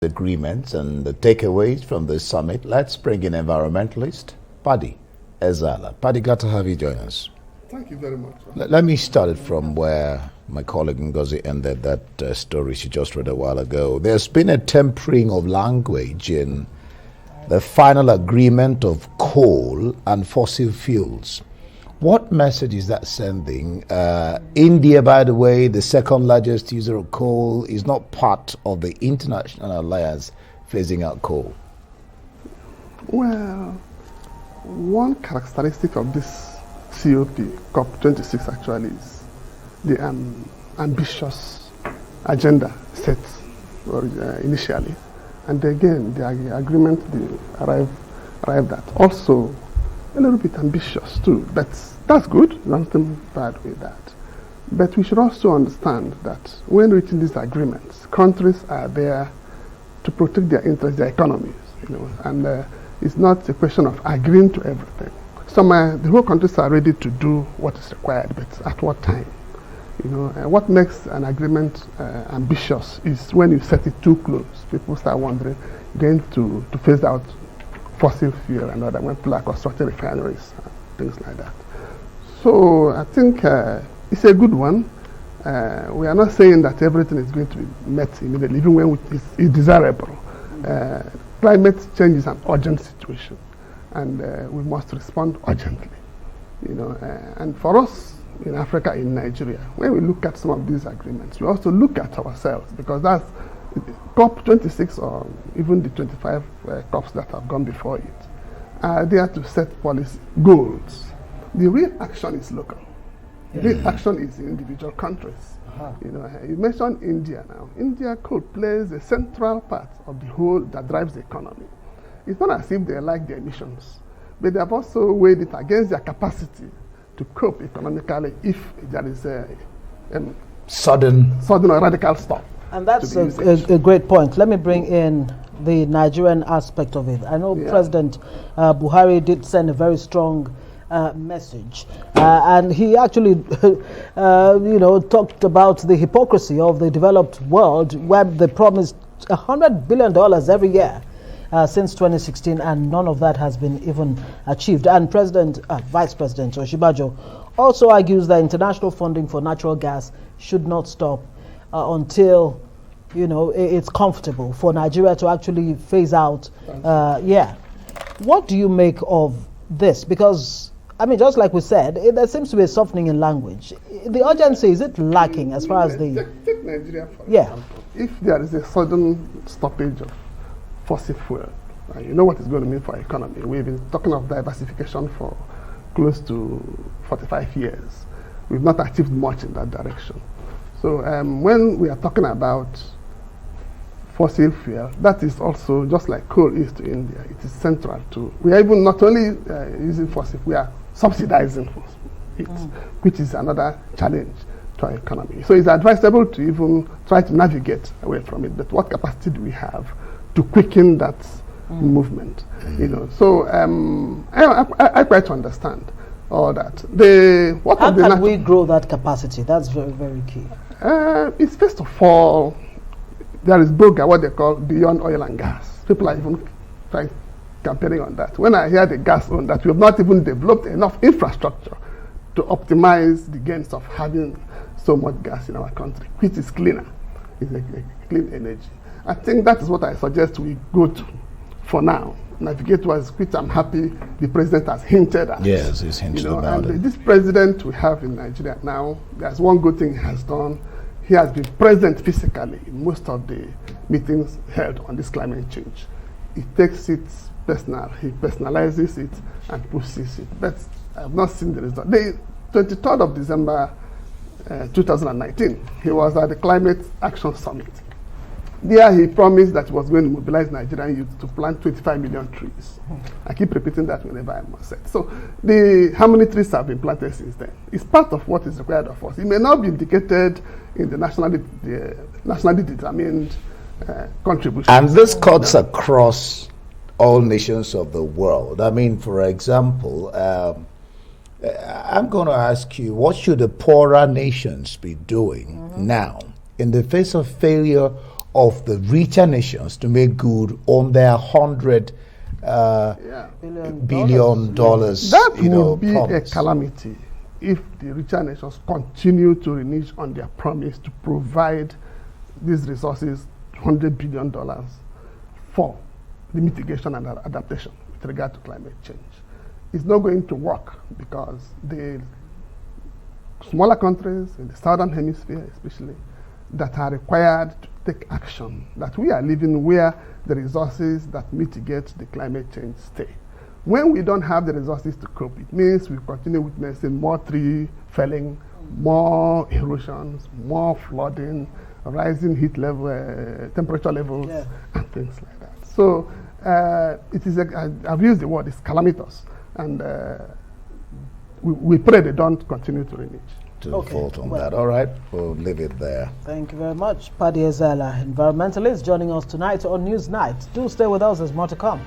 agreements and the takeaways from the summit. Let's bring in environmentalist Paddy Ezeala. Paddy, glad to have you join us. Thank you very much. Let me start it from where my colleague Ngozi ended that story she just read a while ago. There's been a tempering of language in the final agreement of coal and fossil fuels. What message is that sending? India, by the way, the second largest user of coal, is not part of the international alliance phasing out coal. Well, one characteristic of this COP26 actually is the ambitious agenda set initially. And again, the agreement they arrived at also a little bit ambitious too, but that's good, nothing bad with that. But we should also understand that when reaching these agreements, countries are there to protect their interests, their economies, and it's not a question of agreeing to everything. The whole countries are ready to do what is required, but at what time? What makes an agreement ambitious is when you set it too close. People start wondering, then to phase out fossil fuel and other, when people are constructing refineries, things like that. So I think it's a good one. We are not saying that everything is going to be met immediately, even when it's desirable. Climate change is an urgent situation, and we must respond urgently. And for us in Africa, in Nigeria, when we look at some of these agreements, we also look at ourselves, because that's COP26 or even the 25 COPs that have gone before it are there to set policy goals. The real action is local. The real action is in individual countries. You mentioned India now. India could play a central part of the whole that drives the economy. It's not as if they like the emissions, but they have also weighed it against their capacity to cope economically if there is a sudden or radical stop. And that's a great point. Let me bring in the Nigerian aspect of it. I know President Buhari did send a very strong message, and he actually, talked about the hypocrisy of the developed world, where they promised $100 billion every year since 2016, and none of that has been even achieved. And Vice President Oshibajo also argues that international funding for natural gas should not stop until it's comfortable for Nigeria to actually phase out. What do you make of this? Because just like we said, there seems to be a softening in language. The urgency, is it lacking as far as the... Take Nigeria, for example. If there is a sudden stoppage of fossil fuel, you know what it's going to mean for our economy. We've been talking of diversification for close to 45 years. We've not achieved much in that direction. So when we are talking about fossil fuel, that is also, just like coal is to India, it is central to, we are even not only using fossil, we are subsidizing it, which is another challenge to our economy. So it's advisable to even try to navigate away from it, but what capacity do we have to quicken that movement? So I quite understand all that. How can we grow that capacity? That's very, very key. It's first of all, there is BOGA, what they call beyond oil and gas. People are even campaigning on that. When I hear the gas on that, we have not even developed enough infrastructure to optimize the gains of having so much gas in our country, which is cleaner. It's a clean energy. I think that is what I suggest we go to for now. Navigate towards, which I'm happy the president has hinted at. Yes, he's hinted about it. This president we have in Nigeria now, there's one good thing he has done. He has been present physically in most of the meetings held on this climate change. He takes it personal, he personalizes it and pushes it. But I have not seen the result. The 23rd of December 2019, he was at the Climate Action Summit. There he promised that he was going to mobilize Nigerian youth to plant 25 million trees. I keep repeating that whenever I must say. So how many trees have been planted since then? It's part of what is required of us. It may not be indicated in the nationally determined contribution. And this cuts across all nations of the world. For example, I'm going to ask you, what should the poorer nations be doing now in the face of failure of the richer nations to make good on their $100 billion That would be promise. a calamity if the richer nations continue to renege on their promise to provide these resources, $100 billion, for the mitigation and adaptation with regard to climate change. It's not going to work because the smaller countries in the southern hemisphere especially that are required to take action, that we are living where the resources that mitigate the climate change stay. When we don't have the resources to cope, it means we continue witnessing more tree felling, more erosions, more flooding, rising heat level, temperature levels, and things like that. So it is, I've used the word, it's calamitous. And we pray they don't continue to renege. To fault on that. All right, we'll leave it there. Thank you very much. Paddy Ezeala, environmentalist, joining us tonight on News Night. Do stay with us, there's more to come.